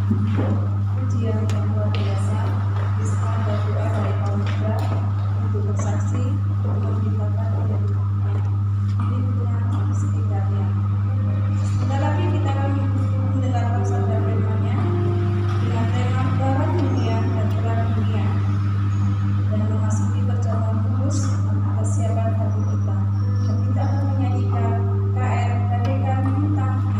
Pujian yang luar biasa, bisa dan doa dari kaum muda untuk bersaksi, untuk memberitakan hidupnya, sekitarnya. Sebentar lagi kita akan mendengarkan sabda firman-Nya dengan tema Terang Dunia dan Terang Dunia, dan memasuki perjamuan kudus untuk persiapan hati kita. Dan kita akan menyanyikan KR Bagaikan Bintang-Bintang.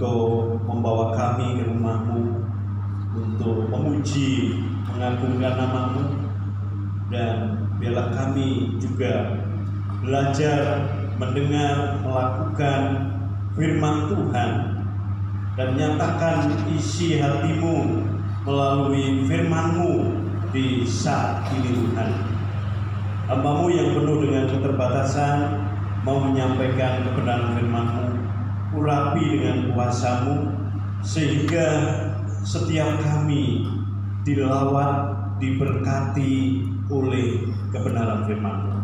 Engkau membawa kami ke rumah-Mu untuk memuji, mengagungkan nama-Mu, dan biarlah kami juga belajar mendengar, melakukan firman Tuhan, dan nyatakan isi hati-Mu melalui firman-Mu di saat ini Tuhan. Hamba-Mu yang penuh dengan keterbatasan mau menyampaikan kebenaran firman-Mu, urapi dengan kuasa-Mu, sehingga setiap kami dilawat, diberkati oleh kebenaran firman-Mu.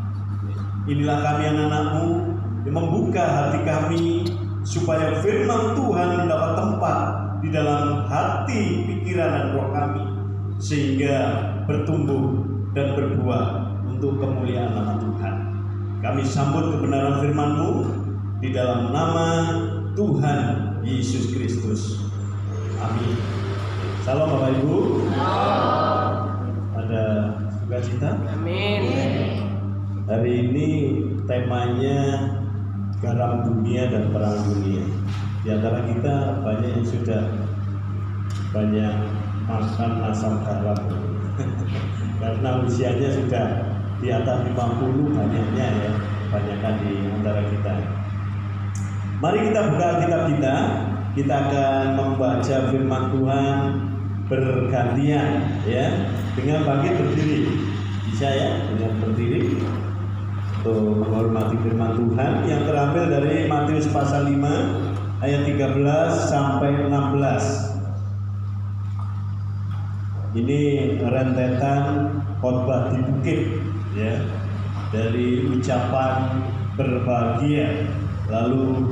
Inilah kami anak-anak-Mu yang membuka hati kami supaya firman Tuhan mendapat tempat di dalam hati, pikiran, dan roh kami, sehingga bertumbuh dan berbuah untuk kemuliaan nama Tuhan. Kami sambut kebenaran firman-Mu di dalam nama Tuhan Yesus Kristus. Amin. Salam Bapak Ibu. Ada sukacita? Amin. Hari ini temanya garam dunia dan terang dunia. Di antara kita banyak yang sudah banyak makan asam garam karena usianya sudah di atas 50 banyaknya ya, banyakkan di antara kita. Mari kita buka Alkitab kita. Kita akan membaca firman Tuhan bergantian ya, dengan bangkit berdiri. Bisa ya, dengan berdiri untuk menghormati firman Tuhan yang terambil dari Matius pasal 5 ayat 13 sampai 16. Ini rentetan khotbah di bukit ya, dari ucapan berbahagia, lalu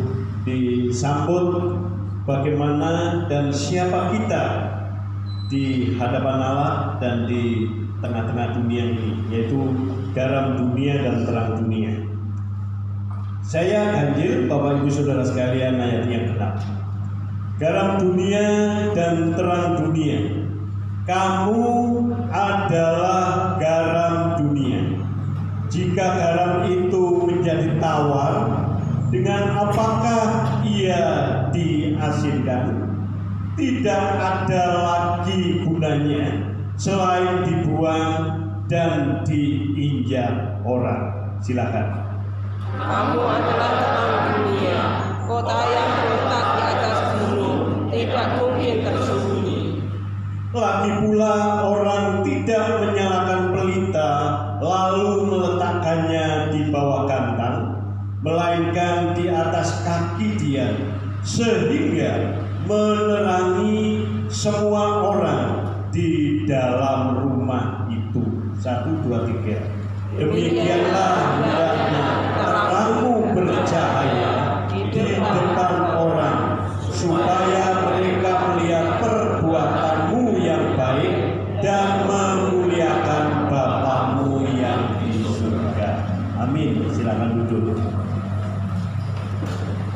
disambut bagaimana dan siapa kita di hadapan Allah dan di tengah-tengah dunia ini, yaitu garam dunia dan terang dunia. Saya ganjil Bapak Ibu Saudara sekalian ayatnya genap. Garam dunia dan terang dunia. Kamu adalah garam dunia. Jika garam itu menjadi tawar, dengan apakah ia diasinkan? Tidak ada lagi gunanya selain dibuang dan diinjak orang. Silakan. Kamu adalah terang dunia. Kota yang terletak di atas gunung tidak mungkin tersembunyi. Lagi pula orang tidak menyalakan pelita lalu meletakkannya di bawah kantang, melainkan di atas kaki dia, sehingga menerangi semua orang di dalam rumah itu. 1, 2, 3. Demikianlah hendaknya terangmu bercahaya di depan orang, supaya mereka melihat perbuatanmu yang baik dan memuliakan Bapamu yang di surga. Amin. Silakan duduk.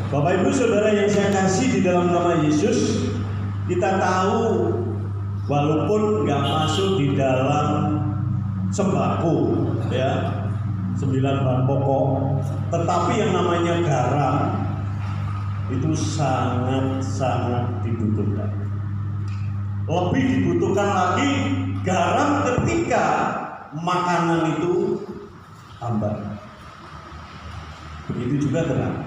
Bapak Ibu Saudara yang saya kasih di dalam nama Yesus, kita tahu walaupun nggak masuk di dalam sembako ya, 9 bahan pokok, tetapi yang namanya garam itu sangat-sangat dibutuhkan. Lebih dibutuhkan lagi garam ketika makanan itu hambar. Begitu juga terang.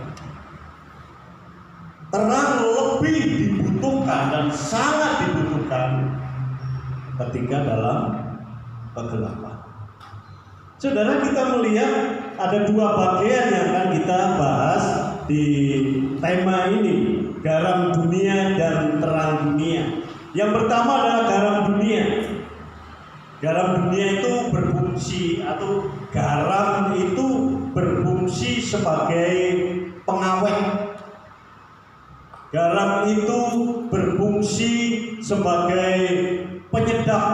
Terang lebih dibutuhkan dan sangat dibutuhkan ketika dalam kegelapan. Saudara, kita melihat ada 2 bagian yang akan kita bahas di tema ini, garam dunia dan terang dunia. Yang pertama adalah garam dunia. Garam dunia itu berfungsi, atau garam itu berfungsi sebagai pengawet. Garam itu berfungsi sebagai penyedap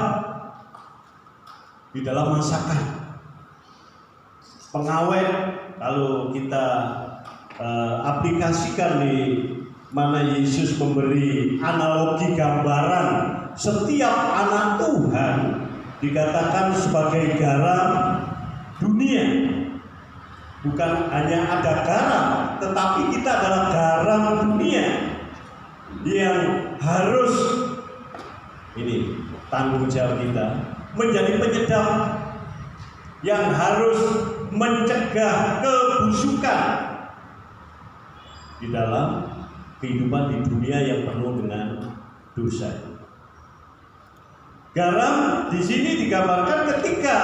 di dalam masakan. Pengawet, kalau kita aplikasikan di mana Yesus memberi analogi gambaran setiap anak Tuhan dikatakan sebagai garam dunia. Bukan hanya ada garam, tetapi kita adalah garam dunia yang harus ini tanggung jawab kita menjadi penyedap yang harus mencegah kebusukan di dalam kehidupan di dunia yang penuh dengan dosa. Garam di sini digambarkan ketika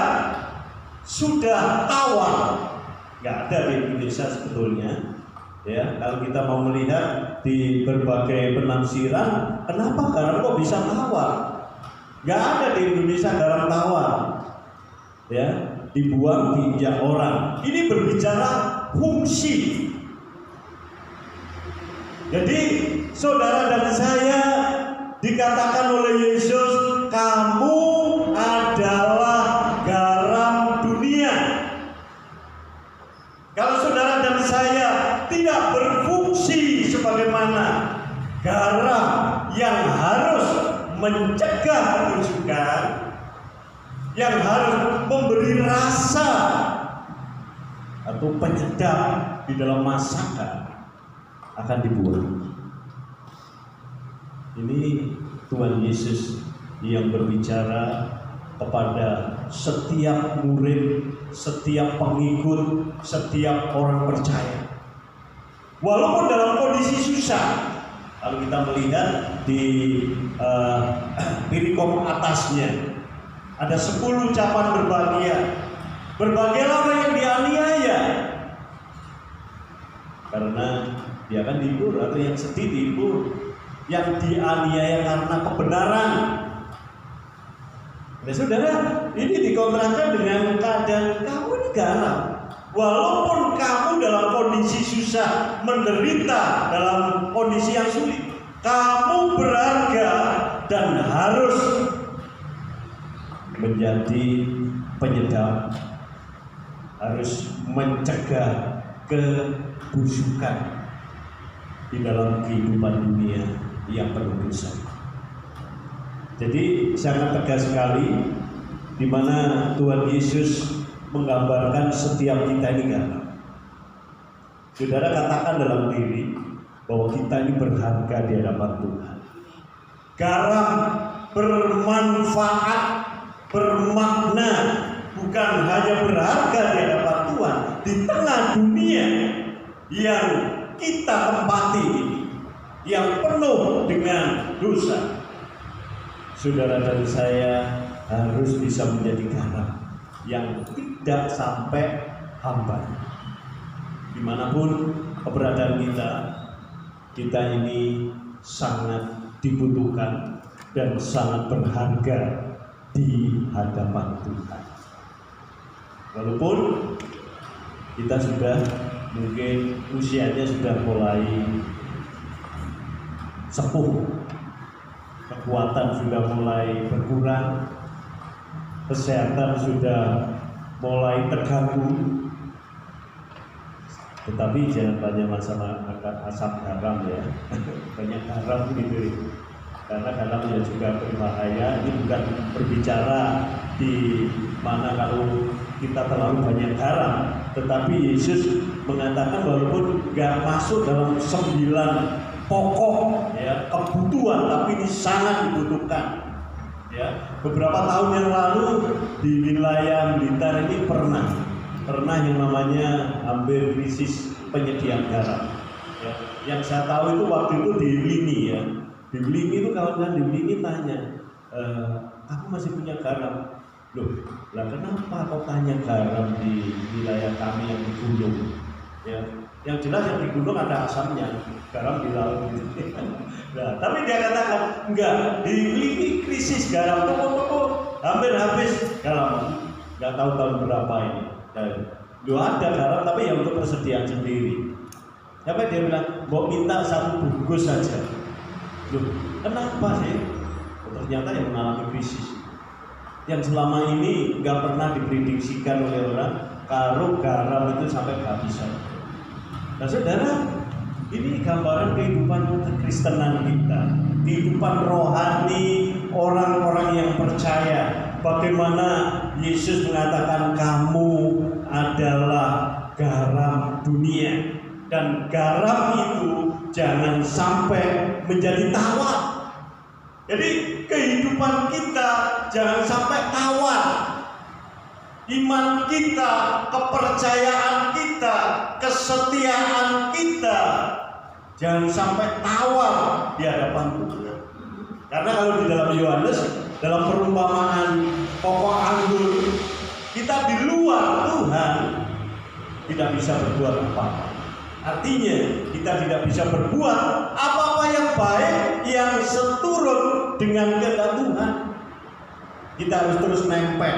sudah tawar. Nggak ada di Indonesia sebetulnya. Ya, kalau kita mau melihat di berbagai penafsiran, kenapa garam kok bisa tawar? Nggak ada di Indonesia garam tawar. Ya, dibuang, diinjak orang. Ini berbicara fungsi. Jadi saudara dan saya dikatakan oleh Yesus, kamu adalah garam dunia. Kalau saudara dan saya tidak berfungsi sebagaimana garam yang harus mencegah kebusukan, yang harus memberi rasa atau penyedap di dalam masakan, akan dibuang. Ini Tuhan Yesus yang berbicara kepada setiap murid, setiap pengikut, setiap orang percaya. Walaupun dalam kondisi susah, kalau kita melihat di perikop atasnya ada 10 ucapan berbahagia. Berbahagialah orang yang dianiaya, karena dia akan dihibur, atau yang sedih dihibur, yang dianiaya karena kebenaran. Nah saudara, ini dikontraskan dengan keadaan kamu ini garam. Walaupun kamu dalam kondisi susah, menderita dalam kondisi yang sulit, kamu berharga dan harus menjadi penyedap, harus mencegah kebusukan di dalam kehidupan dunia yang penuh dosa. Jadi sangat tegas sekali di mana Tuhan Yesus menggambarkan setiap kita ini garam. Saudara katakan dalam diri bahwa kita ini berharga di hadapan Tuhan. Garam bermanfaat, bermakna, bukan hanya berharga di hadapan Tuhan di tengah dunia yang kita tempati ini, yang penuh dengan dosa. Saudara dan saya harus bisa menjadi garam yang tidak sampai hambar. Dimanapun keberadaan kita ini sangat dibutuhkan dan sangat berharga di hadapan Tuhan. Walaupun kita sudah mungkin usianya sudah mulai sepuh, kekuatan sudah mulai berkurang, kesehatan sudah mulai terganggu, tetapi jangan banyak masalah asam garam ya. Banyak garam gitu, karena garam juga berbahaya. Ini bukan berbicara di mana kalau kita terlalu banyak garam, tetapi Yesus mengatakan walaupun nggak masuk dalam 9 pokok ya kebutuhan, tapi ini sangat dibutuhkan. Ya, beberapa tahun yang lalu di wilayah Blitar ini pernah yang namanya hampir krisis penyediaan garam. Ya, yang saya tahu itu waktu itu di Wlingi ya. Di Wlingi itu kawan-kawan di Wlingi tanya, aku masih punya garam. Loh, lah kenapa kau tanya garam di wilayah kami yang di gunung? Ya, yang jelas yang di gunung ada asamnya, garam di laut. Nah, tapi dia katakan enggak, di Wlingi krisis garam, hampir habis garam. Nggak tahu tahun berapa ini. Loh ada garam tapi yang untuk persediaan sendiri. Sampai dia bilang, mau minta 1 bungkus saja. Loh, kenapa sih? Ternyata yang mengalami krisis, yang selama ini nggak pernah diprediksikan oleh orang, kalau garam itu sampai kehabisan. Nah saudara, ini gambaran kehidupan kekristenan kita, kehidupan rohani orang-orang yang percaya. Bagaimana Yesus mengatakan kamu adalah garam dunia, dan garam itu jangan sampai menjadi tawar. Jadi kehidupan kita jangan sampai tawar. Iman kita, kepercayaan kita, kesetiaan kita jangan sampai tawar di hadapan Tuhan. Karena kalau di dalam Yohanes, dalam perumpamaan pokok anggur, kita di luar Tuhan tidak bisa berbuat apa-apa. Artinya kita tidak bisa berbuat apa-apa yang baik yang seturut dengan kehendak Tuhan. Kita harus terus nempel,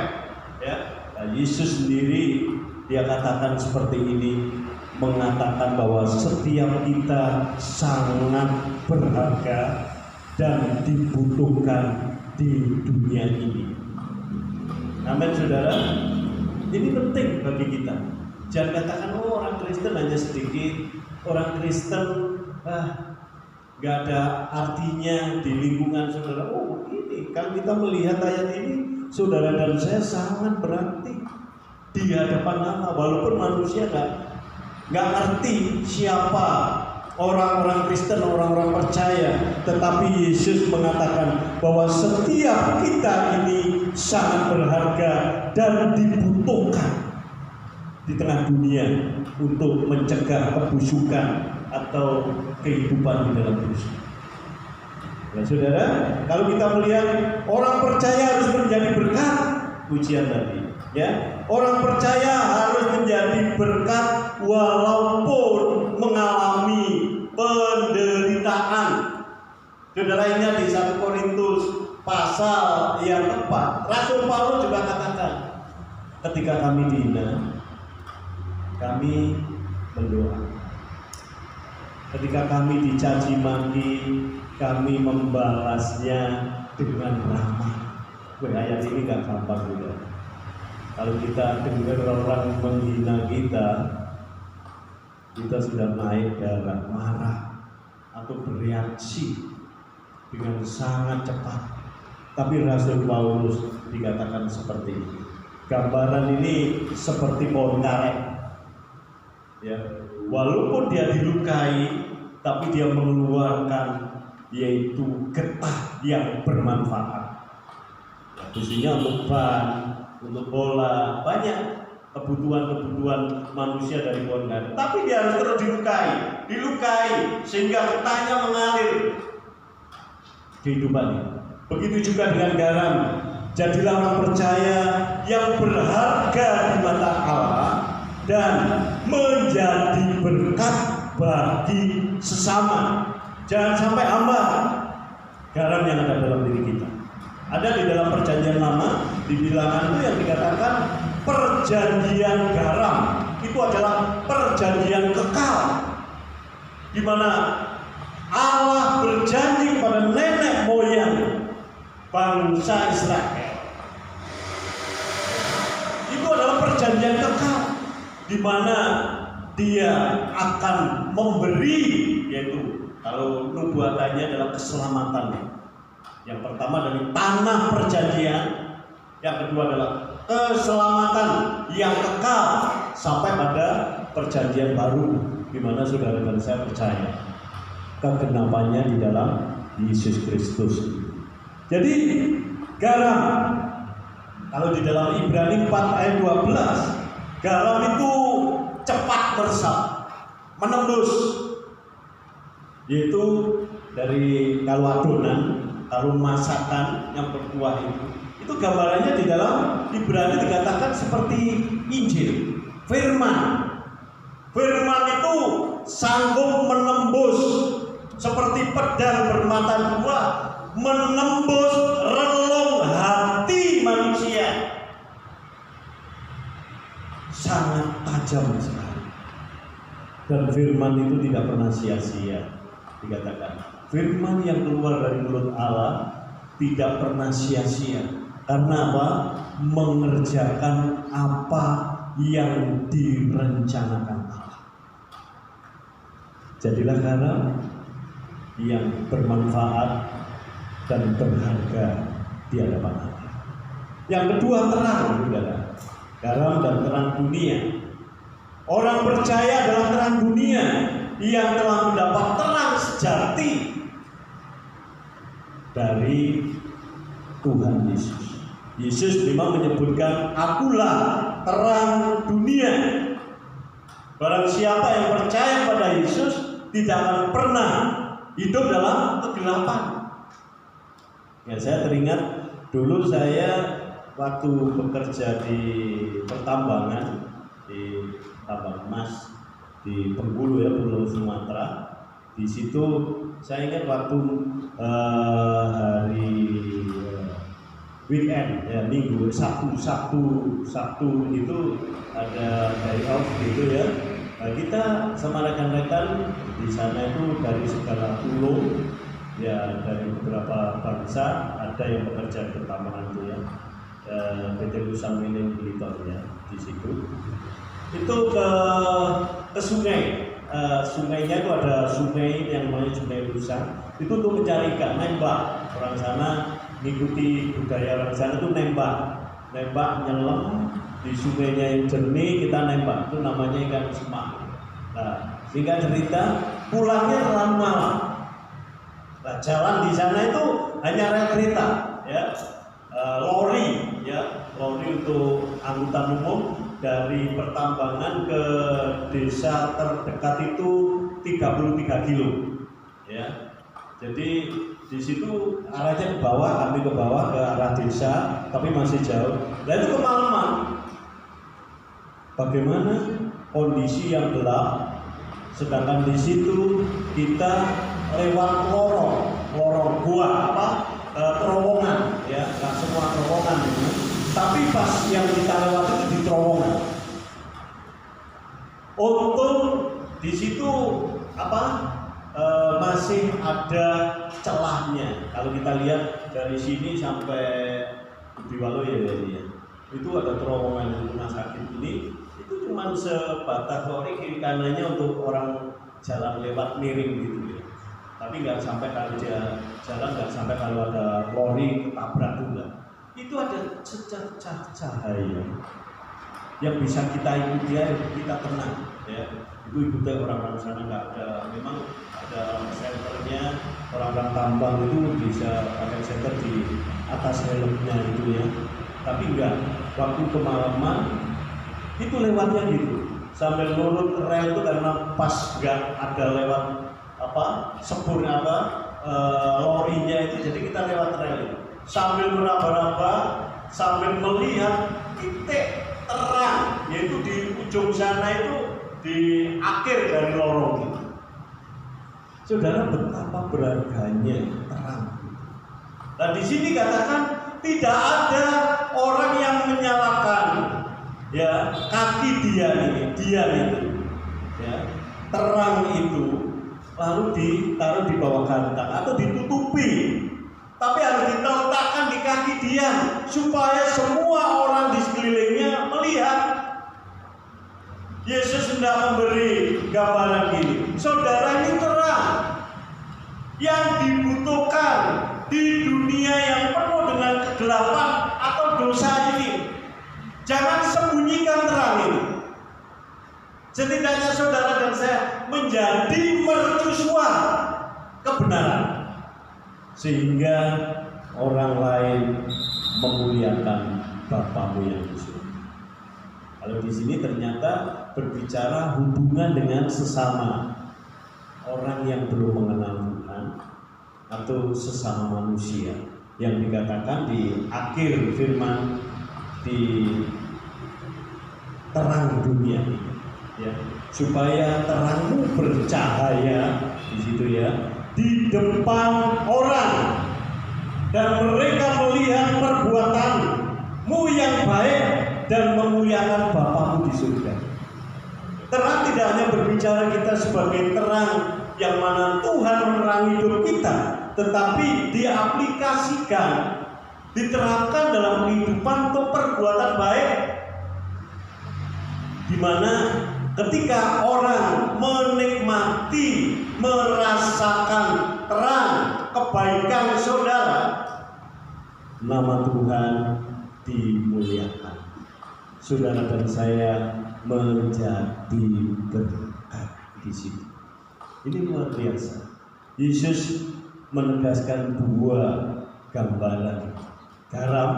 ya. Nah, Yesus sendiri dia katakan seperti ini, mengatakan bahwa setiap kita sangat berharga dan dibutuhkan di dunia ini. Amin, saudara. Ini penting bagi kita. Jangan katakan, oh orang Kristen hanya sedikit, orang Kristen gak ada artinya di lingkungan saudara. Oh ini, kalau kita melihat ayat ini, saudara dan saya sangat berarti di hadapan Allah. Walaupun manusia gak ngerti siapa orang-orang Kristen, orang-orang percaya, tetapi Yesus mengatakan bahwa setiap kita ini sangat berharga dan dibutuhkan di tengah dunia untuk mencegah kebusukan atau kehidupan di dalam dosa. Ya saudara, kalau kita melihat orang percaya harus menjadi berkat, pujian tadi, ya. Orang percaya harus menjadi berkat walaupun mengalami penderitaan. Saudara, ingat di 1 Korintus pasal yang keempat, Rasul Paulus juga katakan, ketika kami dihina, kami berdoa. Ketika kami dicaci maki, kami membalasnya dengan ramah. Ayat ini gak gampang juga. Kalau kita dengar orang menghina kita sudah naik darah, marah atau bereaksi dengan sangat cepat. Tapi Rasul Paulus dikatakan seperti ini. Gambaran ini seperti pohon karet. Ya, walaupun dia dilukai, tapi dia mengeluarkan yaitu getah yang bermanfaat. Khususnya untuk ban, untuk bola, banyak kebutuhan manusia dari pohon karet. Tapi dia harus terus dilukai sehingga getahnya mengalir kehidupannya. Begitu juga dengan garam. Jadilah orang percaya yang berharga di mata Allah dan menjadi berkat bagi sesama. Jangan sampai hambar garam yang ada dalam diri kita. Ada di dalam perjanjian lama, di bilangan itu yang dikatakan perjanjian garam. Itu adalah perjanjian kekal, di mana Allah berjanji kepada nenek moyang bangsa Israel. Itu adalah perjanjian kekal, di mana dia akan memberi, yaitu kalau nubuatannya adalah keselamatan. Yang pertama dari tanah perjanjian, yang kedua adalah keselamatan yang kekal sampai pada perjanjian baru, di mana saudara dan saya percaya kegenapannya di dalam Yesus Kristus. Jadi garam, kalau di dalam Ibrani 4 ayat 12, garam itu cepat meresap, menembus, yaitu dari kalau adonan, kalau masakan yang berkuah itu gambarannya di dalam Ibrani dikatakan seperti Injil, firman. Firman itu sanggup menembus seperti pedang bermata dua, menembus relung hati manusia. Sangat tajam sekali. Dan firman itu tidak pernah sia-sia. Dikatakan firman yang keluar dari mulut Allah tidak pernah sia-sia. Karena apa? Mengerjakan apa yang direncanakan Allah. Jadilah garam yang bermanfaat dan berharga di hadapan Allah. Yang kedua, terang, saudara. Garam dan terang dunia. Orang percaya adalah terang dunia yang telah mendapat terang sejati dari Tuhan Yesus. Yesus memang menyebutkan, akulah terang dunia. Barang siapa yang percaya pada Yesus tidak akan pernah hidup dalam kegelapan. Ya, saya teringat dulu saya waktu bekerja di pertambangan, di tambang emas di Bengkulu ya, Pulau Sumatera. Di situ saya ingat waktu hari weekend ya, minggu Sabtu itu ada day off gitu ya. Nah, kita sama rekan-rekan di sana itu dari segala pulau ya, dari beberapa bangsa, ada yang bekerja di pertambangan itu ya, PT Lusang Mining Blitar ya, di situ. Itu ke sungai, sungainya itu ada sungai yang namanya Sungai Lusang. Itu untuk mencari ikan, nembak. Orang sana mengikuti budaya orang sana itu nembak, nyelam di sungainya yang jernih, kita nembak. Itu namanya ikan semak. Nah, singkat cerita, pulangnya terlalu malam. Nah, jalan di sana itu hanya rel kereta, ya, lori, ya, lori untuk angkutan umum dari pertambangan ke desa terdekat itu 33 kilo, ya. Jadi di situ arahnya ke bawah, kami ke bawah ke arah desa, tapi masih jauh. Nah itu kemalaman. Bagaimana kondisi yang gelap, sedangkan di situ kita lewat lorong gua terowongan, ya, nggak semua terowongan itu. Tapi pas yang kita lewati itu di terowongan. Untung di situ masih ada celahnya. Kalau kita lihat dari sini sampai Biwalo ya, itu ada terowongan di rumah sakit ini. Itu cuma sebatas lori, kiri kanannya untuk orang jalan lewat miring gitu ya. Tapi nggak sampai kalau dia jalan, nggak sampai kalau ada lori ketabrak juga. Itu ada secercah cahaya yang bisa kita ikuti, kita tenang ya. Itu ikuti orang-orang sana, nggak ada, memang ada senternya, orang-orang tambang itu bisa pakai senter di atas helmnya itu ya. Tapi enggak, waktu kemalaman itu lewatnya gitu sambil nurut rel itu, karena pas nggak ada lewat sepur lorinya itu, jadi kita lewat rel itu sambil meraba-raba, sambil melihat titik terang, yaitu di ujung sana itu, di akhir dari lorong itu. Saudara, betapa berharganya terang. Nah di sini katakan tidak ada orang yang menyalakan ya kaki dia itu ya, terang itu lalu ditaruh di bawah kantang atau ditutupi, tapi harus diletakkan di kaki dia supaya semua orang di sekelilingnya melihat. Yesus hendak memberi gambaran gini, saudara, ini terang yang dibutuhkan di dunia yang penuh dengan kegelapan atau dosa ini. Jangan sembunyikan terang ini. Setidaknya saudara dan saya menjadi mercusuar kebenaran, sehingga orang lain memuliakan Bapamu yang di surga. Kalau di sini ternyata berbicara hubungan dengan sesama orang yang belum mengenal Tuhan atau sesama manusia, yang dikatakan di akhir firman di terang dunia ini, ya, supaya terangmu bercahaya di situ ya, di depan orang, dan mereka melihat perbuatanmu yang baik dan memuliakan Bapamu di surga. Terang tidak hanya berbicara kita sebagai terang yang mana Tuhan menerangi hidup kita, tetapi diaplikasikan, diterapkan dalam kehidupan untuk perbuatan baik, di mana ketika orang menikmati, merasakan terang kebaikan saudara, nama Tuhan dimuliakan. Saudara dan saya menjadi berkat di sini. Ini luar biasa. Yesus menegaskan dua gambaran garam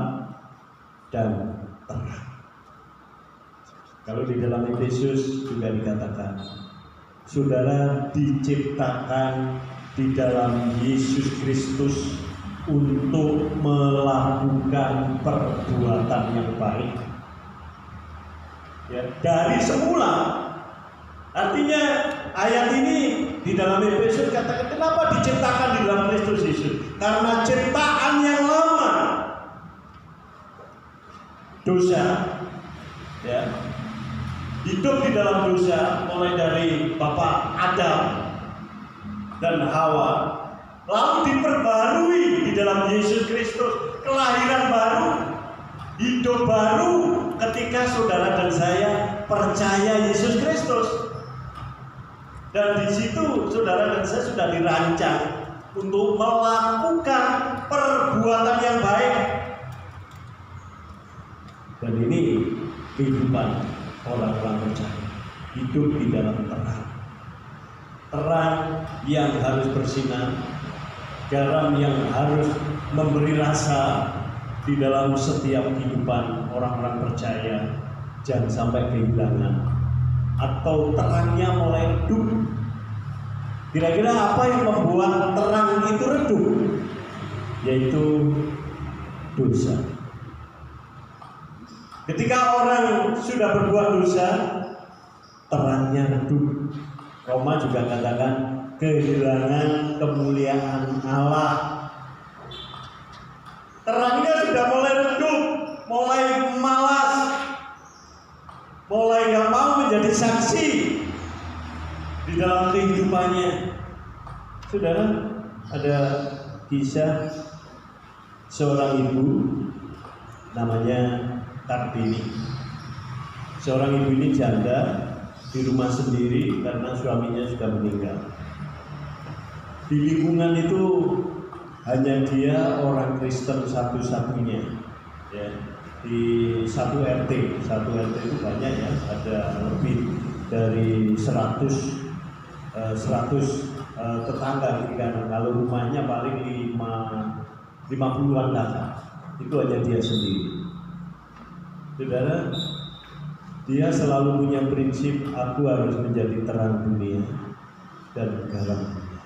dan terang. Kalau di dalam Efesus juga dikatakan, saudara diciptakan di dalam Yesus Kristus untuk melakukan perbuatan yang baik. Ya, dari semula. Artinya ayat ini di dalam Efesus katakan kenapa diciptakan di dalam Kristus Yesus? Karena ciptaan yang lama, dosa, ya, hidup di dalam dosa mulai dari Bapak Adam dan Hawa, lalu diperbarui di dalam Yesus Kristus, kelahiran baru, hidup baru ketika saudara dan saya percaya Yesus Kristus. Dan di situ saudara dan saya sudah dirancang untuk melakukan perbuatan yang baik. Dan ini kehidupan orang-orang percaya, hidup di dalam terang. Terang yang harus bersinar, garam yang harus memberi rasa di dalam setiap kehidupan orang-orang percaya. Jangan sampai kehilangan atau terangnya mulai redup. Kira-kira apa yang membuat terang itu redup? Yaitu dosa. Ketika orang sudah berbuat dosa, terangnya redup. Roma juga katakan kehilangan kemuliaan Allah. Terangnya sudah mulai redup, mulai malas, mulai gak mau menjadi saksi di dalam kehidupannya. Saudara, ada kisah seorang ibu namanya Kartini. Seorang ibu ini janda di rumah sendiri karena suaminya sudah meninggal. Di lingkungan itu hanya dia orang Kristen satu-satunya, ya. Di satu RT itu banyak ya, ada lebih dari 100 tetangga kan. Kalau rumahnya paling 50-an kakak, itu hanya dia sendiri. Saudara, dia selalu punya prinsip, aku harus menjadi terang dunia dan garam dunia.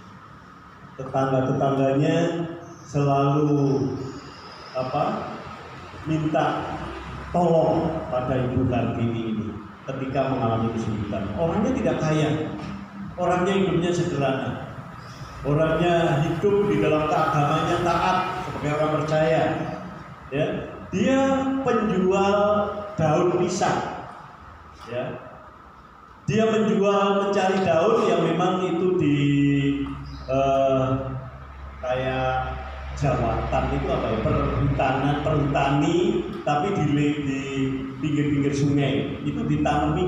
Tetangga-tetangganya selalu minta tolong pada Ibu Kartini ini ketika mengalami kesulitan. Orangnya tidak kaya, orangnya hidupnya sederhana, orangnya hidup di dalam keagamannya taat sebagai orang percaya. Ya, dia penjual daun pisang. Ya, dia mencari daun yang memang itu di kayak jawatan itu apa ya, perhutani, tapi di pinggir-pinggir sungai itu ditanami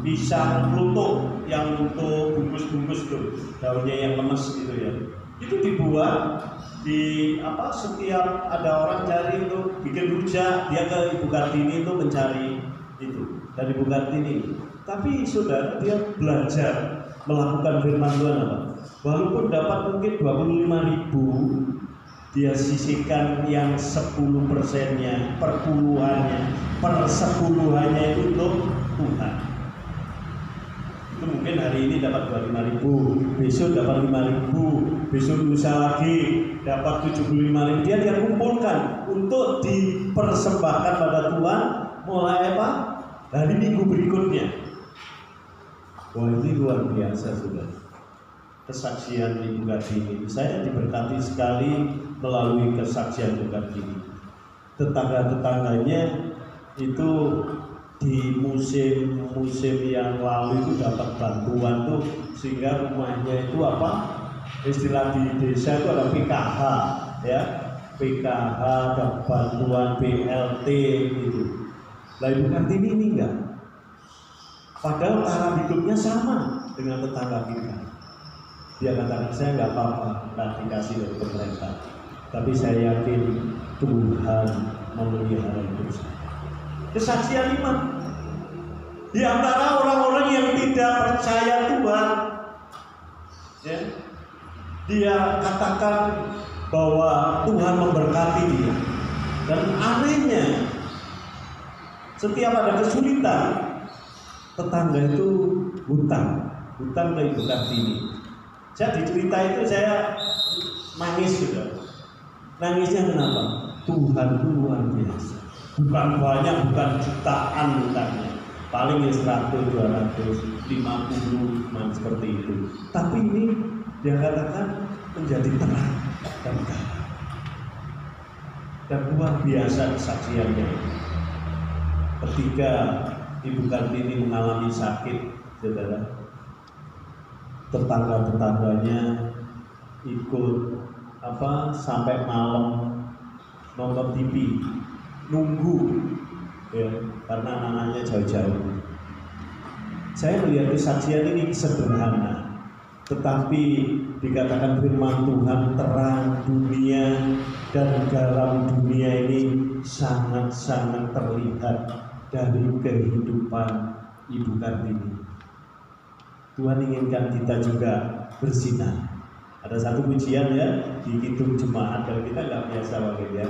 pisang pluto yang untuk bungkus-bungkus tuh, daunnya yang lemes gitu ya. Itu dibuat di setiap ada orang cari itu bikin rujak, dia ke Ibu Kartini itu mencari itu dari Ibu Kartini. Tapi saudara, dia belajar melakukan firman Tuhan apa? Walaupun dapat mungkin 25.000, dia sisihkan yang 10%-nya, perpuluhannya, persepuluhannya itu untuk Tuhan. Itu mungkin hari ini dapat 25.000, besok dapat 5.000, besok lusa lagi dapat 75.000. Dia kumpulkan untuk dipersembahkan pada Tuhan mulai hari minggu berikutnya. Wah, ini luar biasa sudah. Kesaksian Ibu Kartini. Saya diberkati sekali melalui kesaksian Ibu Kartini. Tetangga-tetangganya itu di musim yang lalu itu dapat bantuan tuh, sehingga rumahnya itu istilah di desa itu ada PKH, ya. PKH, ada bantuan BLT gitu. Lah Ibu Kartini ini enggak. Padahal taraf hidupnya sama dengan tetangga kita. Dia katakan, saya nggak apa-apa, nggak dikasih dari pemerintah, tapi saya yakin Tuhan memelihara hidup saya. Kesaksian iman di antara orang-orang yang tidak percaya Tuhan, ya, dia katakan bahwa Tuhan memberkati dia. Dan anehnya, setiap ada kesulitan, tetangga itu hutang ke Ibu Kartini. Saya dicerita itu saya nangis juga. Nangisnya kenapa? Tuhan itu luar biasa. Bukan banyak, bukan jutaan hutangnya. Paling ya 100, 200, 50, seperti itu. Tapi ini dia katakan menjadi terang dan terang. Dan luar biasa kesaksiannya. Ketika Ibu Kartini mengalami sakit, saudara, tetangga-tetangganya ikut sampai malam nonton TV, nunggu ya, karena anak-anaknya jauh-jauh. Saya melihat kesaksian ini sederhana, tetapi dikatakan firman Tuhan terang dunia dan garam dunia ini sangat-sangat terlihat dari kehidupan Ibu Kartini. Tuhan inginkan kita juga bersinar. Ada satu pujian ya di Kidung Jemaat, dan kita nggak biasa pakai ya.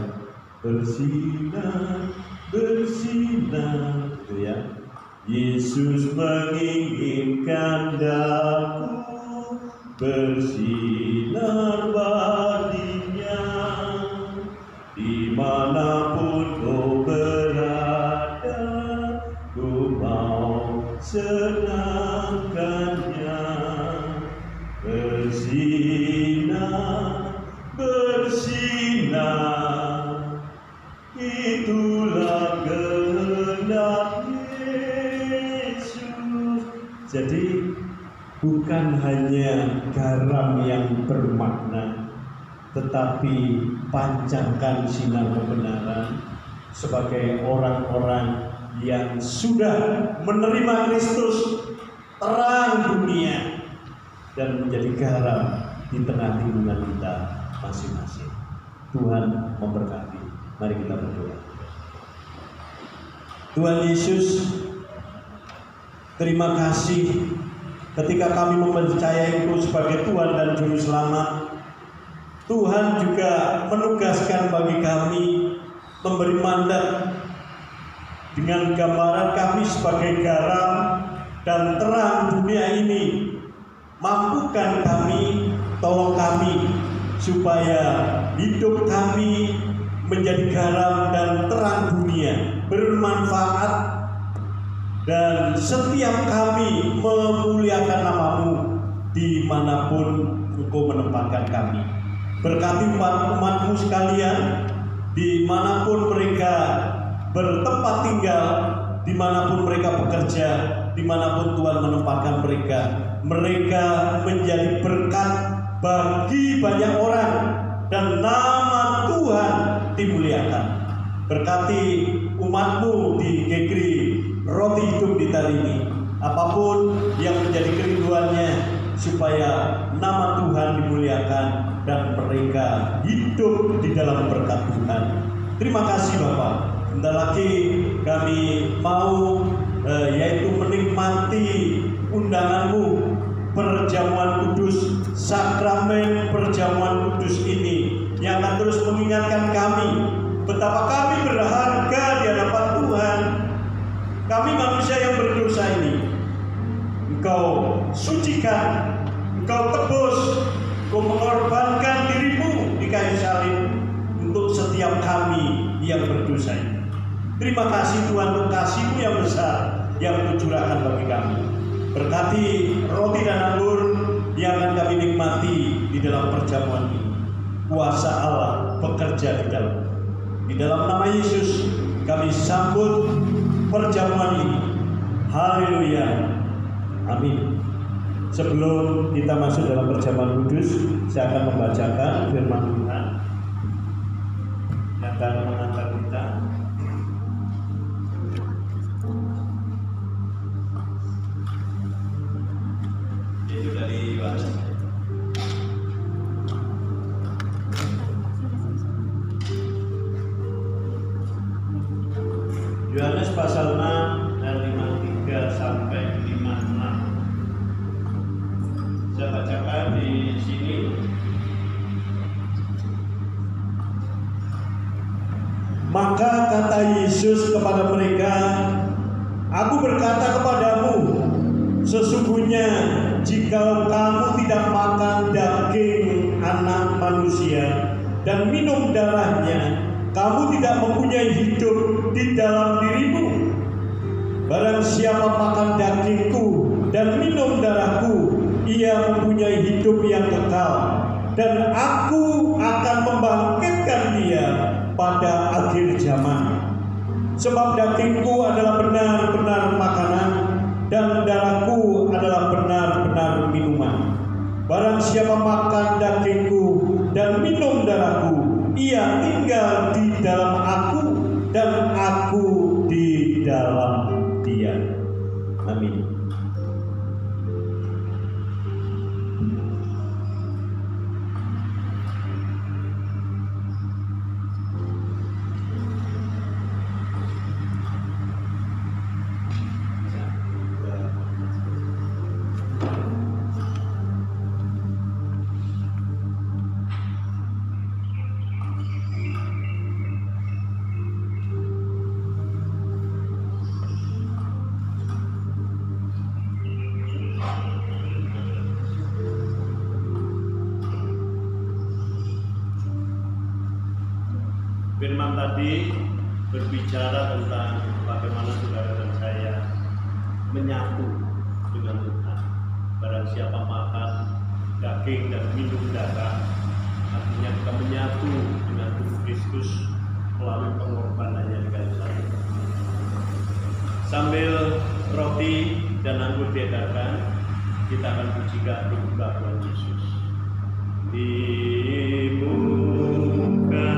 Bersinar, bersinar, gitu ya. Yesus menginginkan daku bersinar baginya, dimanapun kau berada, ku mau senangkannya. Bersinar, bersinar, itulah kehendak Yesus. Jadi bukan hanya garam yang bermakna, tetapi pancarkan sinar kebenaran sebagai orang-orang yang sudah menerima Kristus, terang dunia, dan menjadi garam di tengah lingkungan kita masing-masing. Tuhan memberkati. Mari kita berdoa. Tuhan Yesus, terima kasih ketika kami mempercayai Engkau sebagai Tuhan dan Juru Selamat. Tuhan juga menugaskan bagi kami, memberi mandat dengan gambaran kami sebagai garam dan terang dunia ini. Mampukan kami, tolong kami, supaya hidup kami menjadi garam dan terang dunia, bermanfaat, dan setiap kami memuliakan nama-Mu dimanapun Engkau menempatkan kami. Berkati umat-umat-Mu sekalian, dimanapun mereka bertempat tinggal, dimanapun mereka bekerja, dimanapun Tuhan menempatkan mereka. Mereka menjadi berkat bagi banyak orang, dan nama Tuhan dimuliakan. Berkati umat-Mu di GKRI Roti Hidup di Tali ini, apapun yang menjadi kerinduannya, supaya nama Tuhan dimuliakan dan mereka hidup di dalam berkat Tuhan. Terima kasih Bapak. Sebentar lagi kami mau yaitu menikmati undangan-Mu, perjamuan kudus, sakramen perjamuan kudus ini yang akan terus mengingatkan kami betapa kami berharga di hadapan Tuhan. Kami manusia yang berdosa ini Engkau sucikan, Engkau tebus, Engkau mengorbankan diri-Mu di kayu salib untuk setiap kami yang berdosa ini. Terima kasih Tuhan untuk kasih-Mu yang besar yang Engkau curahkan bagi kami. Berkati roti dan anggur yang akan kami nikmati di dalam perjamuan ini. Kuasa Allah bekerja di dalam nama Yesus kami sambut perjamuan ini. Haleluya. Amin. Sebelum kita masuk dalam perjamuan kudus, saya akan membacakan firman Tuhan yang akan mengantar kita. Itu dari Yohanes. Yohanes pasal 6 ayat 53 sampai 56. Saya bacakan di sini. Maka kata Yesus kepada mereka, "Aku berkata kepadamu, sesungguhnya jika kamu tidak makan daging Anak Manusia dan minum darahnya, kamu tidak mempunyai hidup di dalam dirimu. Barang siapa makan dagingku dan minum darahku, ia mempunyai hidup yang kekal, dan aku akan membangkitkan dia pada akhir zaman. Sebab dagingku adalah benar-benar makanan, dan darahku adalah benar-benar minuman. Barang siapa makan dagingku dan minum darahku, ia tinggal di dalam aku, dan aku di dalam dia." Amin. Firman tadi berbicara tentang bagaimana saudara dan saya menyatu dengan Tuhan. Barang siapa makan daging dan minum darah, artinya kita menyatu dengan tubuh Kristus melalui pengorbanannya di kayu salib. Sambil roti dan anggur diedarkan, kita akan pujikan doa Tuhan Yesus. Di muka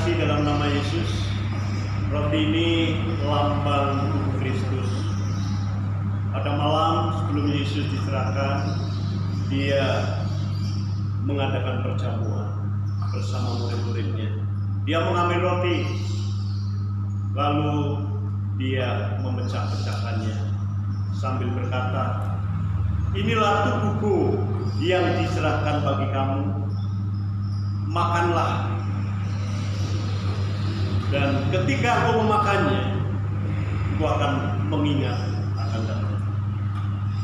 kasih dalam nama Yesus, roti ini lambang tubuh Kristus. Pada malam sebelum Yesus diserahkan, dia mengadakan perjamuan bersama murid-muridnya. Dia mengambil roti, lalu dia memecah-pecahkannya sambil berkata, "Inilah tubuhku yang diserahkan bagi kamu, makanlah. Dan ketika engkau memakannya, engkau akan mengingat akan aku."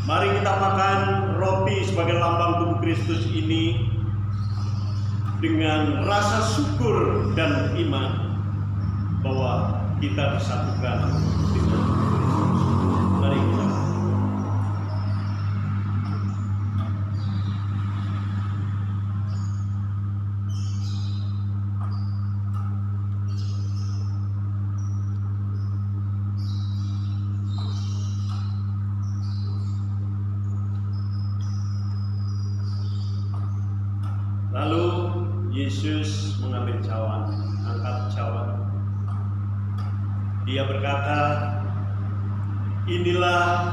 Mari kita makan roti sebagai lambang tubuh Kristus ini dengan rasa syukur dan iman bahwa kita disatukan dengan Kristus. Mari kita. Lalu Yesus mengambil cawan, angkat cawan. Dia berkata, "Inilah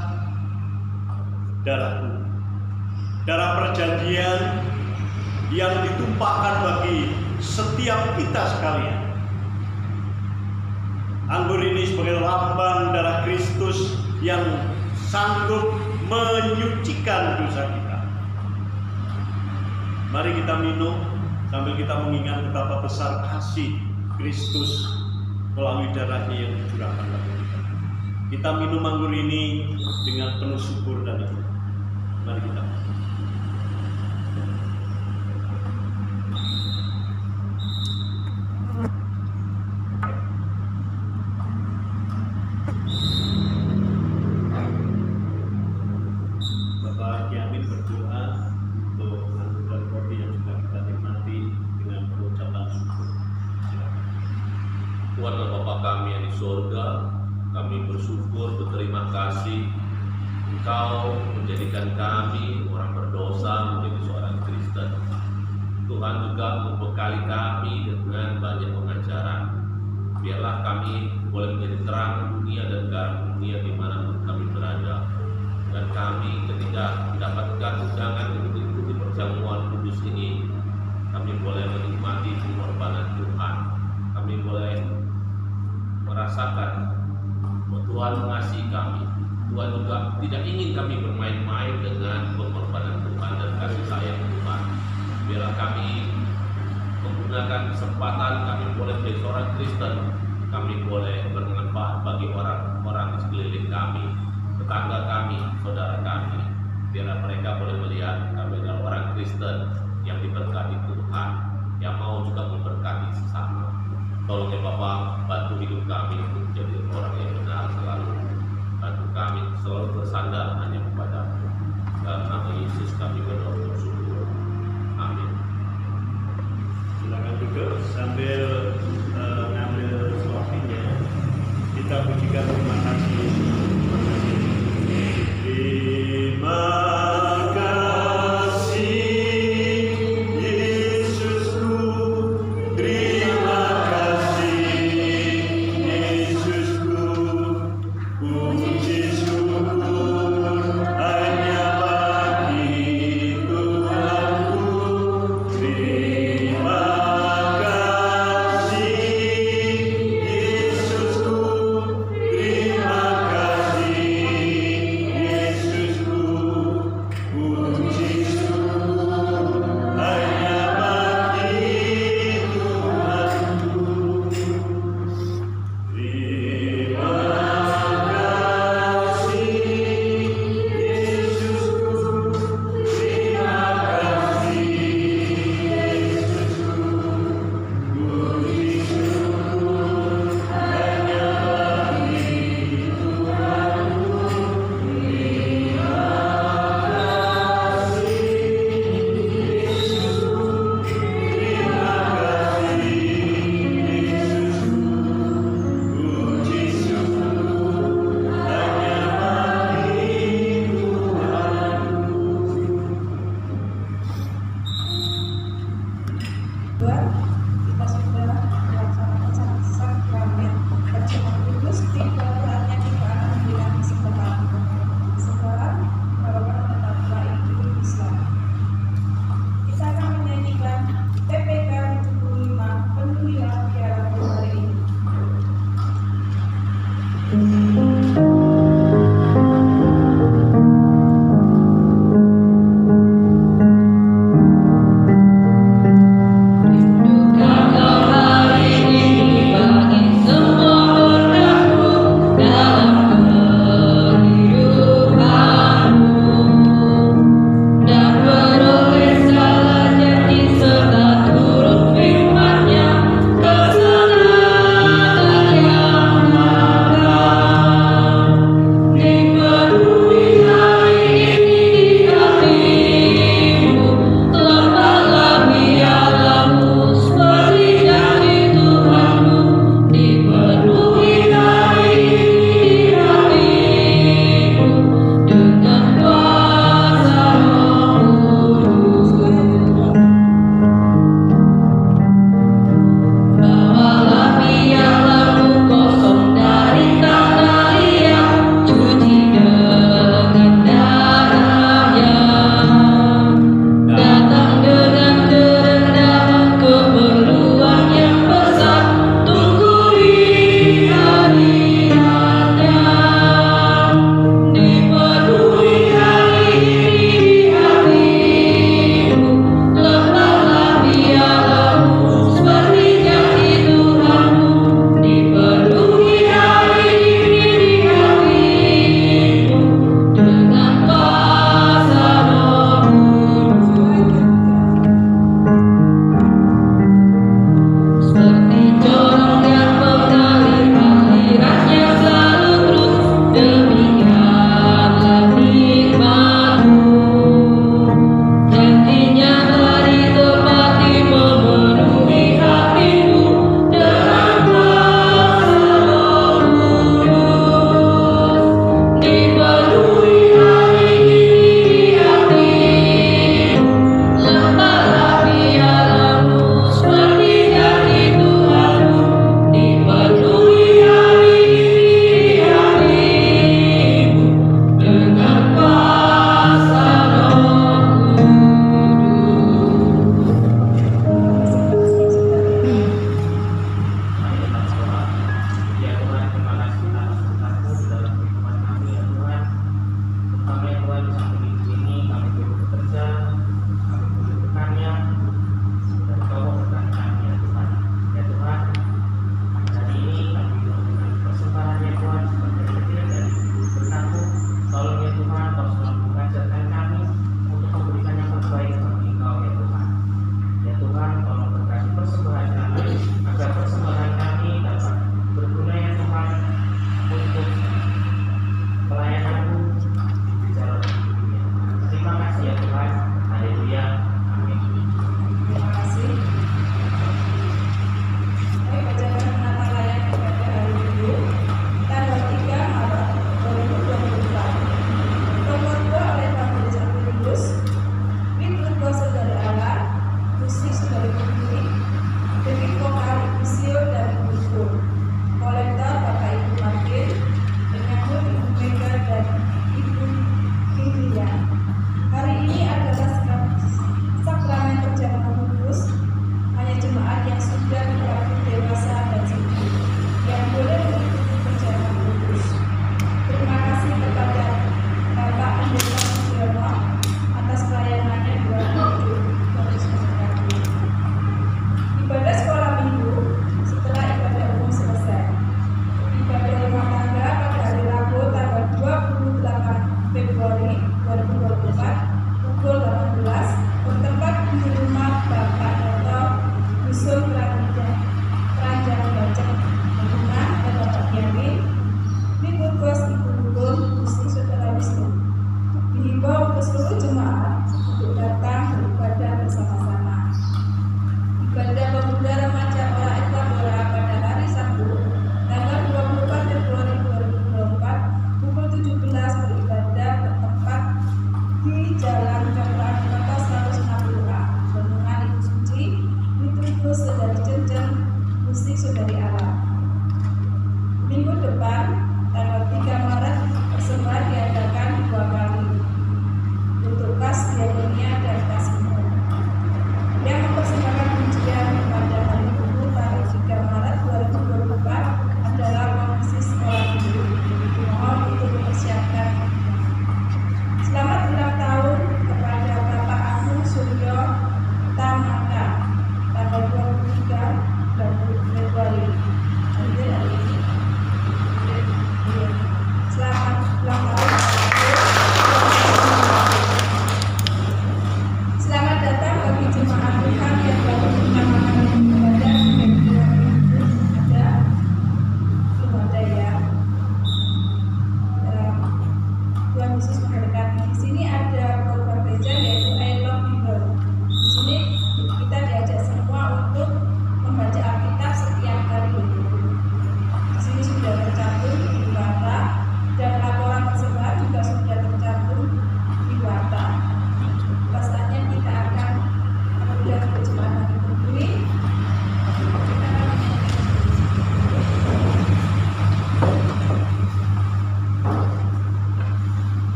darahku, darah perjanjian yang ditumpahkan bagi setiap kita sekalian." Anggur ini sebagai lambang darah Kristus yang sanggup menyucikan dosa kita. Mari kita minum sambil kita mengingat betapa besar kasih Kristus melalui darahnya yang dicurahkan bagi kita. Kita minum anggur ini dengan penuh syukur dan iman. Mari kita. Bapak Kiamin berdoa untuk anggur dan roti yang sudah kita nikmati dengan pengucapan syukur. Tuhan dan Bapa kami yang di surga, kami bersyukur, berterima kasih Engkau menjadikan kami orang berdosa menjadi seorang Kristen. Tuhan juga membekali kami dengan banyak pengajaran. Biarlah kami boleh menjadi terang dunia dan garam dunia dimanapun kami berada. Dan kami ketika mendapatkan undangan untuk mengikuti perjamuan kudus ini, kami boleh menikmati pengorbanan Tuhan. Kami boleh merasakan bahwa Tuhan mengasihi kami. Tuhan juga tidak ingin kami bermain-main dengan pengorbanan Tuhan dan kasih sayang Tuhan. Biarlah kami menggunakan kesempatan kami boleh menjadi seorang Kristen. Kami boleh bermanfaat bagi orang-orang di sekeliling kami, tetangga kami, saudara kami. Biarlah mereka boleh melihat kami adalah orang Kristen yang diberkati Tuhan, yang mau juga memberkati sesama. Tolong ya Bapak, bantu hidup kami untuk menjadi orang yang benar selalu. Bantu kami selalu bersandar hanya kepada-Mu. Dalam nama Yesus kami berdoa bersyukur. Amin. Silakan duduk sambil ngambil suapinya. Kita pujikan terima kasih. Terima kasih Yesusku, terima kasih Yesusku, puji syukur hanya bagi Tuhanku. Terima kasih Yesusku, terima kasih Yesusku, puji syukur hanya bagi Tuhanku. Terima kasih Yesusku, terima kasih Yesusku, puji syukur hanya bagi Tuhanku. Terima kasih Yesusku, terima kasih Yesusku, puji syukur hanya bagi Tuhanku. Dua, kita sudah melaksanakan sakramen perjamuan kudus. Tiga, saatnya kita akan bilang sekarang. Sekarang, kalau tetaplah hidup Islam.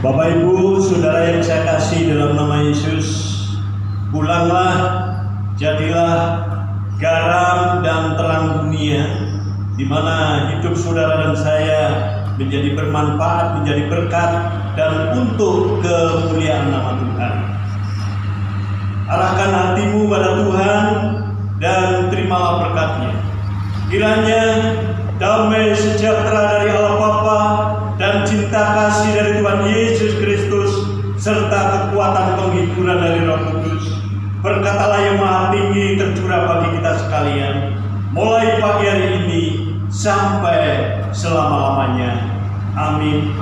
Bapak Ibu, saudara yang saya kasih dalam nama Yesus, pulanglah, jadilah garam dan terang dunia, di mana hidup saudara dan saya menjadi bermanfaat, menjadi berkat, dan untuk kemuliaan nama Tuhan. Arahkan hatimu pada Tuhan dan terimalah berkat-Nya. Kiranya damai sejahtera dari Allah Bapa dan cinta kasih dari Tuhan Yesus Kristus serta kekuatan penghiburan dari Roh Kudus berkat Allah yang Maha Tinggi tercurah bagi kita sekalian mulai pagi hari ini sampai selama-lamanya. Amin.